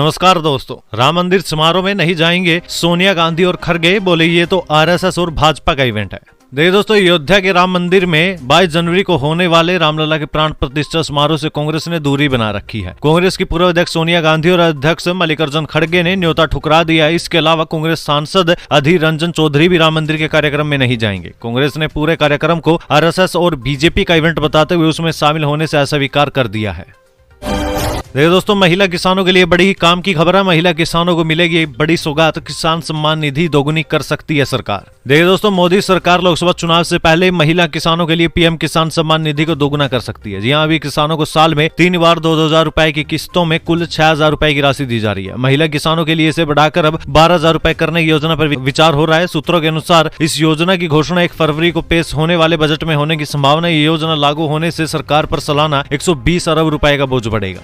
नमस्कार दोस्तों, राम मंदिर समारोह में नहीं जाएंगे सोनिया गांधी और खड़गे, बोले ये तो आरएसएस और भाजपा का इवेंट है। देखिए दोस्तों, अयोध्या के राम मंदिर में 22 जनवरी को होने वाले रामलला के प्राण प्रतिष्ठा समारोह से कांग्रेस ने दूरी बना रखी है। कांग्रेस की पूर्व अध्यक्ष सोनिया गांधी और अध्यक्ष मल्लिकार्जुन खड़गे ने न्योता ठुकरा दिया है। इसके अलावा कांग्रेस सांसद अधीर रंजन चौधरी भी राम मंदिर के कार्यक्रम में नहीं जाएंगे। कांग्रेस ने पूरे कार्यक्रम को आरएसएस और बीजेपी का इवेंट बताते हुए उसमें शामिल होने से अस्वीकार कर दिया है। देखिए दोस्तों, महिला किसानों के लिए बड़ी ही काम की खबर है। महिला किसानों को मिलेगी बड़ी सौगात, किसान सम्मान निधि दोगुनी कर सकती है सरकार। देखिए दोस्तों, मोदी सरकार लोकसभा चुनाव से पहले महिला किसानों के लिए पीएम किसान सम्मान निधि को दोगुना कर सकती है। जी हां, अभी किसानों को साल में 3 बार 2,000 रुपए की किस्तों में कुल 6,000 रुपए की राशि दी जा रही है। महिला किसानों के लिए इसे बढ़ाकर अब 12,000 रुपए करने की योजना पर विचार हो रहा है। सूत्रों के अनुसार इस योजना की घोषणा 1 फरवरी को पेश होने वाले बजट में होने की संभावना है। ये योजना लागू होने से सरकार पर सालाना 120 अरब रुपए का बोझ बढ़ेगा।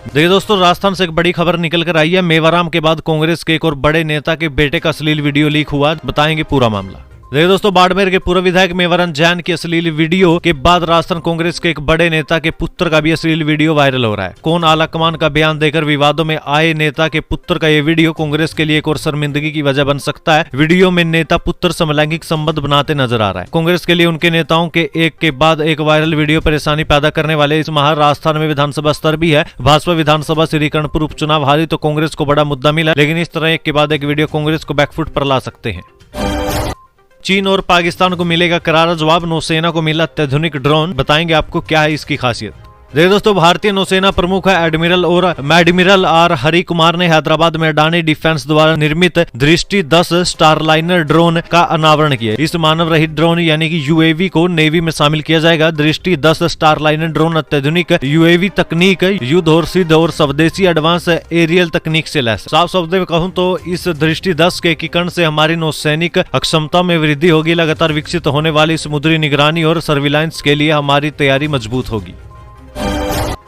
देखिए दोस्तों, राजस्थान से एक बड़ी खबर निकल कर आई है। मेवाराम के बाद कांग्रेस के एक और बड़े नेता के बेटे का अश्लील वीडियो लीक हुआ। बताएंगे पूरा मामला। देखिए दोस्तों, बाड़मेर के पूर्व विधायक मेवाराम जैन की अश्लील वीडियो के बाद राजस्थान कांग्रेस के एक बड़े नेता के पुत्र का भी अश्लील वीडियो वायरल हो रहा है। कौन आला कमान का बयान देकर विवादों में आए नेता के पुत्र का ये वीडियो कांग्रेस के लिए एक और शर्मिंदगी की वजह बन सकता है। वीडियो में नेता पुत्र समलैंगिक संबंध बनाते नजर आ रहा है। कांग्रेस के लिए उनके नेताओं के एक के बाद एक वायरल वीडियो परेशानी पैदा करने वाले इस माह राजस्थान में विधानसभा स्तर भी है। भाजपा विधानसभा श्रीकरणपुर उपचुनाव हारी तो कांग्रेस को बड़ा मुद्दा मिला, लेकिन इस तरह एक के बाद एक वीडियो कांग्रेस को बैकफुट पर ला सकते हैं। चीन और पाकिस्तान को मिलेगा करारा जवाब, नौसेना को मिला अत्याधुनिक ड्रोन। बताएंगे आपको क्या है इसकी खासियत। देखिए दोस्तों, भारतीय नौसेना प्रमुख है एडमिरल आर हरि कुमार ने हैदराबाद में अडानी डिफेंस द्वारा निर्मित दृष्टि 10 स्टारलाइनर ड्रोन का अनावरण किया। इस मानव रहित ड्रोन यानी कि यूएवी को नेवी में शामिल किया जाएगा। दृष्टि 10 स्टारलाइनर ड्रोन अत्याधुनिक यूएवी तकनीक, युद्ध और सिद्ध और स्वदेशी एडवांस एरियल तकनीक से लैस। साफ शब्द में कहूं तो इस दृष्टि 10 के एकीकरण से हमारी नौसैनिक अक्षमता में वृद्धि होगी। लगातार विकसित होने वाली समुद्री निगरानी और सर्विलांस के लिए हमारी तैयारी मजबूत होगी।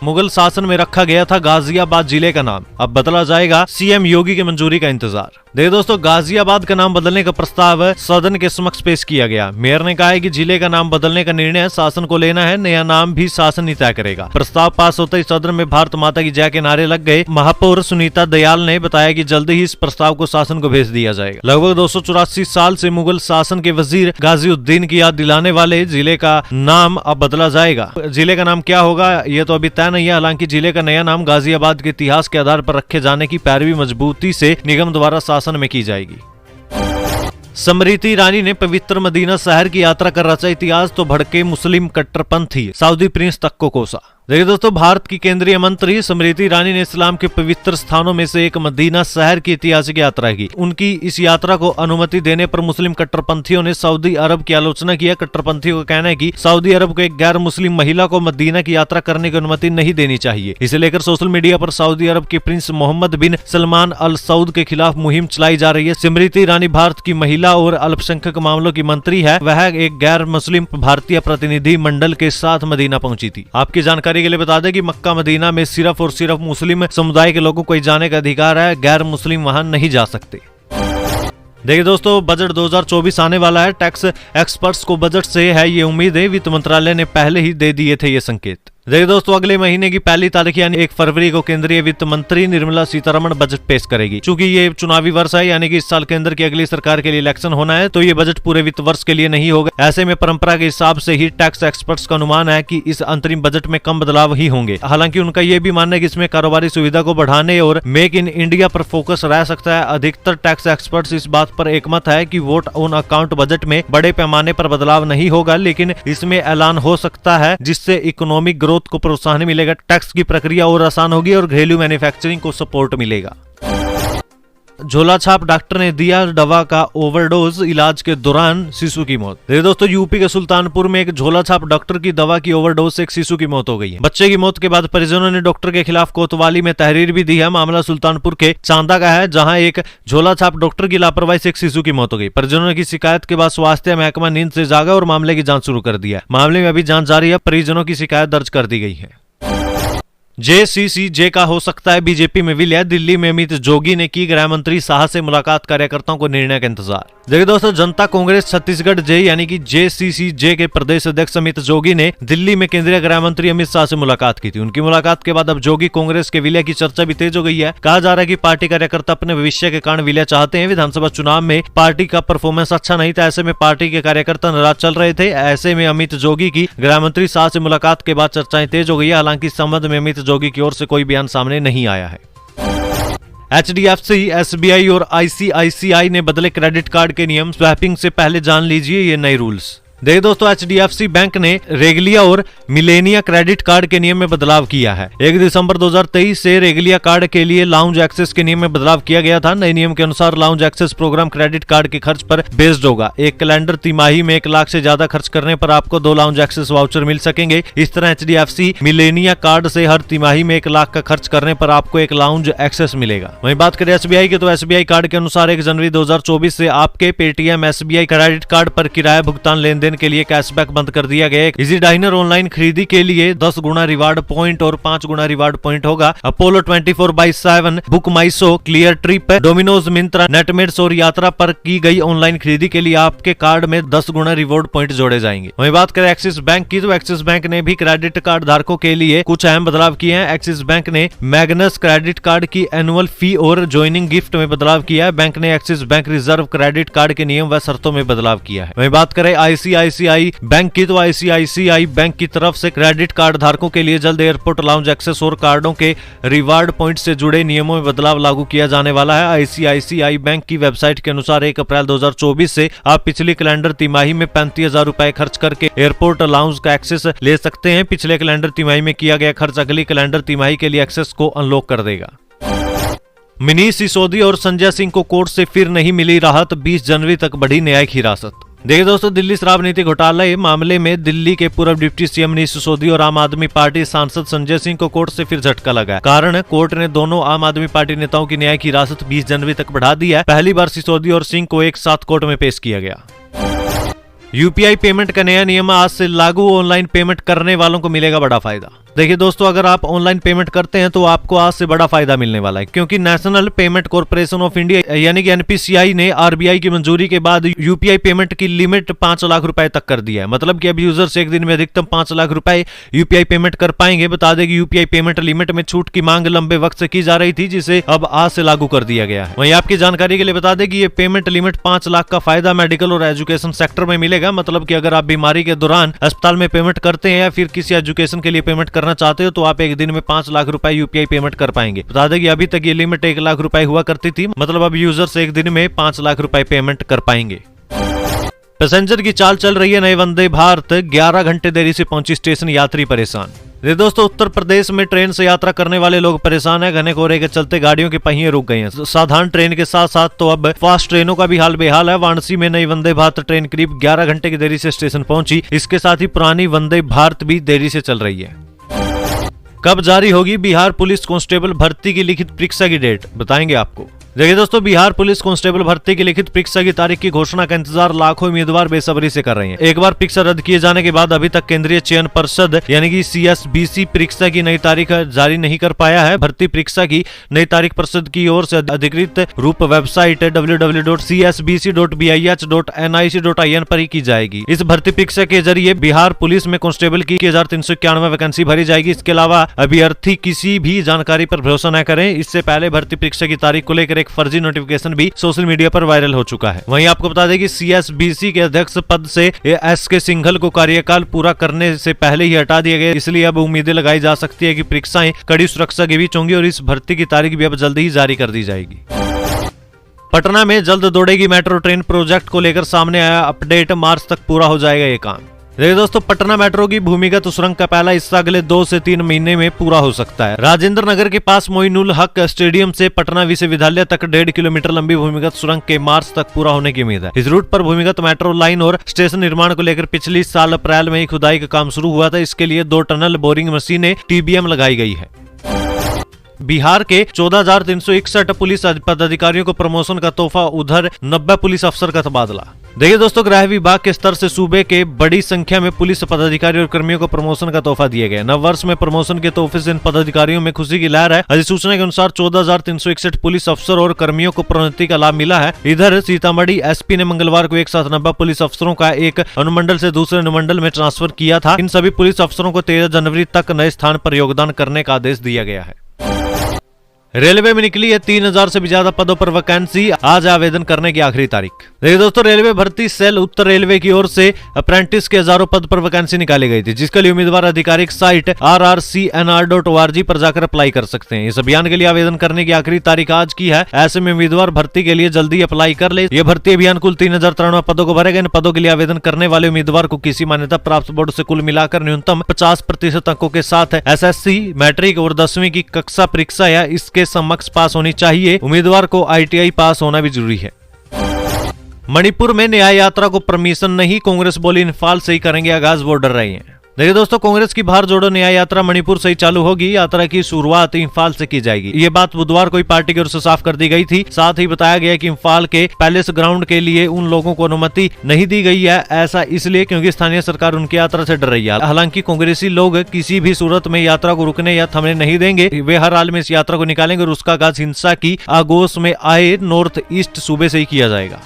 मुगल शासन में रखा गया था गाजियाबाद जिले का नाम, अब बदला जाएगा। सीएम योगी की मंजूरी का इंतजार। देखिए दोस्तों, गाजियाबाद का नाम बदलने का प्रस्ताव सदन के समक्ष पेश किया गया। मेयर ने कहा है कि जिले का नाम बदलने का निर्णय शासन को लेना है, नया नाम भी शासन ही तय करेगा। प्रस्ताव पास होते ही सदन में भारत माता की जय के नारे लग गए। महापौर सुनीता दयाल ने बताया कि जल्द ही इस प्रस्ताव को शासन को भेज दिया जाएगा। लगभग 284 साल से मुगल शासन के वजीर गाजीउद्दीन की याद दिलाने वाले जिले का नाम अब बदला जाएगा। जिले का नाम क्या होगा ये तो अभी तय नहीं है। हालांकि जिले का नया नाम गाजियाबाद के इतिहास के आधार पर रखे जाने की पैरवी मजबूती से निगम द्वारा शासन में की जाएगी। स्मृति ईरानी ने पवित्र मदीना शहर की यात्रा कर रचा इतिहास, तो भड़के मुस्लिम कट्टरपंथी, सऊदी प्रिंस तक को कोसा। देखिए दोस्तों, भारत की केंद्रीय मंत्री स्मृति ईरानी ने इस्लाम के पवित्र स्थानों में से एक मदीना शहर की ऐतिहासिक यात्रा की। उनकी इस यात्रा को अनुमति देने पर मुस्लिम कट्टरपंथियों ने सऊदी अरब की आलोचना किया। कट्टरपंथियों का कहना है कि सऊदी अरब को एक गैर मुस्लिम महिला को मदीना की यात्रा करने की अनुमति नहीं देनी चाहिए। इसे लेकर सोशल मीडिया पर सऊदी अरब के प्रिंस मोहम्मद बिन सलमान अल सऊद के खिलाफ मुहिम चलाई जा रही है। स्मृति ईरानी भारत की महिला और अल्पसंख्यक मामलों की मंत्री है। वह एक गैर मुस्लिम भारतीय प्रतिनिधि मंडल के साथ मदीना पहुंची थी। आपकी जानकारी के लिए बता दें कि मक्का मदीना में सिर्फ और सिर्फ मुस्लिम समुदाय के लोगों को ही जाने का अधिकार है, गैर मुस्लिम वहां नहीं जा सकते। देखिए दोस्तों, बजट 2024 आने वाला है। टैक्स एक्सपर्ट्स को बजट से है ये उम्मीद है। वित्त मंत्रालय ने पहले ही दे दिए थे ये संकेत। देखिए दोस्तों, अगले महीने की 1 तारीख यानी 1 फरवरी को केंद्रीय वित्त मंत्री निर्मला सीतारमण बजट पेश करेगी। चूंकि ये चुनावी वर्ष है, यानी कि इस साल केंद्र की अगली सरकार के लिए इलेक्शन होना है, तो ये बजट पूरे वित्त वर्ष के लिए नहीं होगा। ऐसे में परंपरा के हिसाब से ही टैक्स एक्सपर्ट्स का अनुमान है कि इस अंतरिम बजट में कम बदलाव ही होंगे। हालांकि उनका यह भी मानना है कि इसमें कारोबारी सुविधा को बढ़ाने और मेक इन इंडिया पर फोकस रह सकता है। अधिकतर टैक्स एक्सपर्ट्स इस बात पर एकमत है कि वोट ऑन अकाउंट बजट में बड़े पैमाने पर बदलाव नहीं होगा, लेकिन इसमें ऐलान हो सकता है जिससे इकोनॉमिक ग्रोथ को प्रोत्साहन मिलेगा। टैक्स की प्रक्रिया और आसान होगी और घरेलू मैन्युफैक्चरिंग को सपोर्ट मिलेगा। झोला छाप डॉक्टर ने दिया दवा का ओवरडोज, इलाज के दौरान शिशु की मौत। देखिए दोस्तों, यूपी के सुल्तानपुर में एक झोला छाप डॉक्टर की दवा की ओवरडोज से एक शिशु की मौत हो गई है। बच्चे की मौत के बाद परिजनों ने डॉक्टर के खिलाफ कोतवाली में तहरीर भी दी है। मामला सुल्तानपुर के चांदा का है, जहां एक झोला छाप डॉक्टर की लापरवाही से एक शिशु की मौत हो गई। परिजनों की शिकायत के बाद स्वास्थ्य महकमा नींद से जागा और मामले की जांच शुरू कर दिया। मामले में अभी जांच जारी है। परिजनों की शिकायत दर्ज कर दी गई है। JCCJ का हो सकता है बीजेपी में विलय। दिल्ली में अमित जोगी ने की गृह मंत्री शाह से मुलाकात, कार्यकर्ताओं को निर्णय का इंतजार। देखिए दोस्तों, जनता कांग्रेस छत्तीसगढ़ जे यानी कि JCCJ के प्रदेश अध्यक्ष अमित जोगी ने दिल्ली में केंद्रीय गृह मंत्री अमित शाह से मुलाकात की थी। उनकी मुलाकात के बाद अब जोगी कांग्रेस के विलय की चर्चा भी तेज हो गई है। कहा जा रहा है कि पार्टी कार्यकर्ता अपने भविष्य के कारण विलय चाहते हैं। विधानसभा चुनाव में पार्टी का परफॉर्मेंस अच्छा नहीं था, ऐसे में पार्टी के कार्यकर्ता नाराज चल रहे थे। ऐसे में अमित जोगी की गृह मंत्री शाह से मुलाकात के बाद चर्चाएं तेज हो गई है। हालांकि इस संबंध में अमित जोगी की ओर से कोई बयान सामने नहीं आया है। HDFC, SBI और ICICI ने बदले क्रेडिट कार्ड के नियम। स्वैपिंग से पहले जान लीजिए ये नए रूल्स। देखिए दोस्तों, HDFC बैंक ने रेगलिया और मिलेनिया क्रेडिट कार्ड के नियम में बदलाव किया है। 1 दिसंबर 2023 से रेगलिया कार्ड के लिए लाउंज एक्सेस के नियम में बदलाव किया गया था। नए नियम के अनुसार lounge access programme credit card के खर्च पर बेस्ड होगा। एक कैलेंडर तिमाही में 1 लाख से ज्यादा खर्च करने पर आपको 2 लाउंज एक्सेस वाउचर मिल सकेंगे। इस तरह HDFC मिलेनिया कार्ड से हर तिमाही में 1 लाख का खर्च करने पर आपको 1 लाउंज एक्सेस मिलेगा। वहीं बात करें SBI की, तो SBI कार्ड के अनुसार 1 जनवरी 2024 से आपके पेटीएम SBI क्रेडिट कार्ड पर किराया भुगतान लेनदेन के लिए कैशबैक बंद कर दिया गया है। इजी डाइनर ऑनलाइन खरीदी के लिए 10 गुना रिवार्ड पॉइंट और 5 गुना रिवार्ड पॉइंट होगा। Apollo 24/7, BookMyShow, Cleartrip, Domino's, Myntra, Netmeds और यात्रा पर की गई ऑनलाइन खरीदी के लिए आपके कार्ड में 10 गुना रिवॉर्ड पॉइंट जोड़े जाएंगे। वहीं बात करें एक्सिस बैंक की, तो एक्सिस बैंक ने भी क्रेडिट कार्ड धारकों के लिए कुछ अहम बदलाव किए हैं। एक्सिस बैंक ने मैग्नस क्रेडिट कार्ड की एनुअल फी और ज्वाइनिंग गिफ्ट में बदलाव किया है। बैंक ने axis bank reserve credit card के नियम व शर्तों में बदलाव किया है। वहीं बात करें ICICI बैंक की, तो ICICI बैंक की तरफ से क्रेडिट कार्ड धारकों के लिए जल्द एयरपोर्ट लाउंज एक्सेस और कार्डों के रिवार्ड पॉइंट से जुड़े नियमों में बदलाव लागू किया जाने वाला है। ICICI बैंक की वेबसाइट के अनुसार 1 अप्रैल 2024 से आप पिछली कैलेंडर तिमाही में 35,000 रुपए खर्च करके एयरपोर्ट लाउंज का एक्सेस ले सकते हैं। पिछले कैलेंडर तिमाही में किया गया खर्च अगली कैलेंडर तिमाही के लिए एक्सेस को अनलॉक कर देगा। मनीष सिसोदिया और संजय सिंह को कोर्ट से फिर नहीं मिली राहत, 20 जनवरी तक बढ़ी न्यायिक हिरासत। देखिए दोस्तों, दिल्ली शराब नीति घोटाला मामले में दिल्ली के पूर्व डिप्टी CM मनीष सिसोदिया और आम आदमी पार्टी सांसद संजय सिंह को कोर्ट से फिर झटका लगा है। कारण कोर्ट ने दोनों आम आदमी पार्टी नेताओं की न्यायिक हिरासत 20 जनवरी तक बढ़ा दी है। पहली बार सिसोदिया और सिंह को एक साथ कोर्ट में पेश किया गया। UPI पेमेंट का नया नियम आज से लागू। ऑनलाइन पेमेंट करने वालों को मिलेगा बड़ा फायदा। देखिए दोस्तों, अगर आप ऑनलाइन पेमेंट करते हैं तो आपको आज से बड़ा फायदा मिलने वाला है, क्योंकि national payment corporation of India यानी कि NPCI ने RBI की मंजूरी के बाद UPI पेमेंट की लिमिट 5 लाख रुपए तक कर दिया है। मतलब कि अब यूजर्स एक दिन में अधिकतम 5 लाख रुपए UPI पेमेंट कर पाएंगे। बता दें कि UPI पेमेंट लिमिट में छूट की मांग लंबे वक्त से की जा रही थी, जिसे अब आज से लागू कर दिया गया है। वहीं आपकी जानकारी के लिए बता दें कि ये पेमेंट लिमिट 5 लाख का फायदा मेडिकल और एजुकेशन सेक्टर में मिलेगा। मतलब कि अगर आप बीमारी के दौरान अस्पताल में पेमेंट करते हैं या फिर किसी एजुकेशन के लिए पेमेंट करना चाहते हो तो आप एक दिन में 5 लाख रुपए UPI पेमेंट कर पाएंगे। बता दें कि अभी तक ये लिमिट 1 लाख रुपए हुआ करती थी। मतलब अब यूजर्स एक दिन में 5 लाख रुपए पेमेंट कर पाएंगे। पैसेंजर की चाल चल रही है नए वंदे भारत, 11 घंटे देरी से पहुंची स्टेशन, यात्री परेशान। दोस्तों, उत्तर प्रदेश में ट्रेन से यात्रा करने वाले लोग परेशान है। घने कोहरे के चलते गाड़ियों के पहिए रुक गए हैं। साधारण ट्रेन के साथ साथ तो अब फास्ट ट्रेनों का भी हाल बेहाल है। वाराणसी में नई वंदे भारत ट्रेन करीब 11 घंटे की देरी से स्टेशन पहुंची। इसके साथ ही पुरानी वंदे भारत भी देरी से चल रही है। कब जारी होगी बिहार पुलिस कांस्टेबल भर्ती की लिखित परीक्षा की डेट, बताएंगे आपको। देखिए दोस्तों, बिहार पुलिस कांस्टेबल भर्ती की लिखित परीक्षा की तारीख की घोषणा का इंतजार लाखों उम्मीदवार बेसब्री से कर रहे हैं। एक बार परीक्षा रद्द किए जाने के बाद अभी तक केंद्रीय चयन परिषद यानी कि CSBC परीक्षा की नई तारीख जारी नहीं कर पाया है। भर्ती परीक्षा की नई तारीख परिषद की ओर से अधिकृत रूप वेबसाइट www.csbc.bih.nic.in पर ही की जाएगी। इस भर्ती परीक्षा के जरिए बिहार पुलिस में कांस्टेबल की 1391 वैकेंसी भरी जाएगी। इसके अलावा अभ्यर्थी किसी भी जानकारी पर भरोसा न करें। इससे पहले भर्ती परीक्षा की तारीख को लेकर एक फर्जी नोटिफिकेशन भी सोशल मीडिया पर वायरल हो चुका है। वहीं आपको बता दें कि CSBC के अध्यक्ष पद से SK सिंघल को कार्यकाल पूरा करने से पहले ही हटा दिया गया। इसलिए अब उम्मीदें लगाई जा सकती है कि परीक्षाएं कड़ी सुरक्षा के बीच होंगी और इस भर्ती की तारीख भी अब जल्द ही जारी कर दी जाएगी। पटना में जल्द दौड़ेगी मेट्रो ट्रेन, प्रोजेक्ट को लेकर सामने आया अपडेट। मार्च तक पूरा हो जाएगा ये काम। देखिए दोस्तों, पटना मेट्रो की भूमिगत सुरंग का पहला हिस्सा अगले 2 से 3 महीने में पूरा हो सकता है। राजेंद्र नगर के पास मोइनुल हक स्टेडियम से पटना विश्वविद्यालय तक 1.5 किलोमीटर लंबी भूमिगत सुरंग के मार्च तक पूरा होने की उम्मीद है। इस रूट पर भूमिगत मेट्रो लाइन और स्टेशन निर्माण को लेकर पिछले साल अप्रैल में ही खुदाई का काम शुरू हुआ था। इसके लिए 2 टनल बोरिंग मशीनें TBM लगाई गई है। बिहार के 14,361 पुलिस पदाधिकारियों को प्रमोशन का तोहफा, उधर 90 पुलिस अफसर का तबादला। देखिए दोस्तों, गृह विभाग के स्तर से सूबे के बड़ी संख्या में पुलिस पदाधिकारी और कर्मियों को प्रमोशन का तोहफा दिया गया। नव वर्ष में प्रमोशन के तोहफे से इन पदाधिकारियों में खुशी की लहर है। अधिसूचना के अनुसार 14,361 पुलिस अफसर और कर्मियों को प्रोन्नति का लाभ मिला है। इधर सीतामढ़ी एसपी ने मंगलवार को एक साथ 90 पुलिस अफसरों का एक अनुमंडल से दूसरे अनुमंडल में ट्रांसफर किया था। इन सभी पुलिस अफसरों को 13 जनवरी तक नए स्थान पर योगदान करने का आदेश दिया गया है। रेलवे में निकली है 3,000 से भी ज्यादा पदों पर वैकेंसी, आज आवेदन करने की आखिरी तारीख। देखिए दोस्तों, रेलवे भर्ती सेल उत्तर रेलवे की ओर से अप्रेंटिस के हजारों पद पर वैकेंसी निकाली गई थी, जिसके लिए उम्मीदवार आधिकारिक साइट rrcnr.org पर जाकर अप्लाई कर सकते हैं। इस अभियान के लिए आवेदन करने की आखिरी तारीख आज की है। ऐसे में उम्मीदवार भर्ती के लिए जल्दी अप्लाई कर ले। यह भर्ती अभियान कुल 3,093 पदों को भरेगा। इन पदों के लिए आवेदन करने वाले उम्मीदवार को किसी मान्यता प्राप्त बोर्ड से कुल मिलाकर न्यूनतम 50% अंकों के साथ SSC, मैट्रिक और 10वीं की कक्षा परीक्षा या इसके समकक्ष पास होनी चाहिए। उम्मीदवार को ITI पास होना भी जरूरी है। मणिपुर में न्याय यात्रा को परमिशन नहीं, कांग्रेस बोली इंफाल से ही करेंगे आगाज, वो डर रही है। देखिए दोस्तों, कांग्रेस की बाहर जोड़ो न्याय यात्रा मणिपुर से ही चालू होगी। यात्रा की शुरुआत इंफाल से की जाएगी। ये बात बुधवार को ही पार्टी की ओर से साफ कर दी गई थी। साथ ही बताया गया कि इंफाल के पैलेस ग्राउंड के लिए उन लोगों को अनुमति नहीं दी गई है। ऐसा इसलिए क्योंकि स्थानीय सरकार उनकी यात्रा से डर रही है। हालांकि कांग्रेसी लोग किसी भी सूरत में यात्रा को रुकने या थमने नहीं देंगे। वे हर हाल में इस यात्रा को निकालेंगे और उसका आगाज हिंसा की आगोश में आए नॉर्थ ईस्ट सूबे से ही किया जाएगा।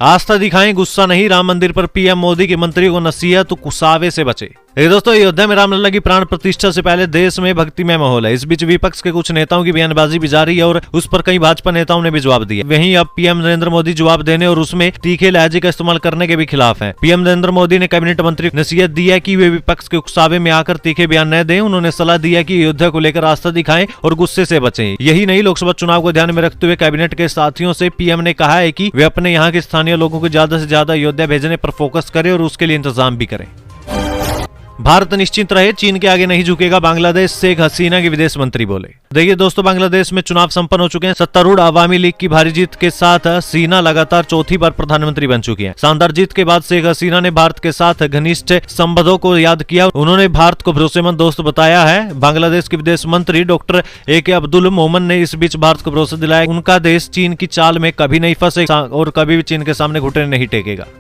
आस्था दिखाएं, गुस्सा नहीं, राम मंदिर पर पीएम मोदी के मंत्रियों को नसीहत, गुस्सावे से बचे। दोस्तों, अयोध्या में रामलला की प्राण प्रतिष्ठा से पहले देश में भक्तिमय माहौल है। इस बीच विपक्ष के कुछ नेताओं की बयानबाजी भी जारी है और उस पर कई भाजपा नेताओं ने भी जवाब दिया। वहीं अब पीएम नरेंद्र मोदी जवाब देने और उसमें तीखे लहजे का इस्तेमाल करने के भी खिलाफ हैं। पीएम नरेंद्र मोदी ने कैबिनेट मंत्री को नसीहत दी है कि वे विपक्ष के उकसावे में आकर तीखे बयान न दें। उन्होंने सलाह दी है कि अयोध्या को लेकर आस्था दिखाएं और गुस्से से बचें। यही नहीं, लोकसभा चुनाव को ध्यान में रखते हुए कैबिनेट के साथियों से पीएम ने कहा है कि वे अपने यहाँ के स्थानीय लोगों को ज्यादा से ज्यादा अयोध्या भेजने पर फोकस करें और उसके लिए इंतजाम भी करें। भारत निश्चित रहे, चीन के आगे नहीं झुकेगा, बांग्लादेश शेख हसीना के विदेश मंत्री बोले। देखिए दोस्तों, बांग्लादेश में चुनाव संपन्न हो चुके हैं। सत्तारूढ़ अवामी लीग की भारी जीत के साथ हसीना लगातार चौथी बार प्रधानमंत्री बन चुकी हैं। शानदार जीत के बाद शेख हसीना ने भारत के साथ घनिष्ठ संबंधों को याद किया। उन्होंने भारत को भरोसेमंद दोस्त बताया है। बांग्लादेश के विदेश मंत्री डॉक्टर AK अब्दुल मोमन ने इस बीच भारत को भरोसा दिलाया उनका देश चीन की चाल में कभी नहीं फंसेगा और कभी भी चीन के सामने घुटने नहीं टेकेगा।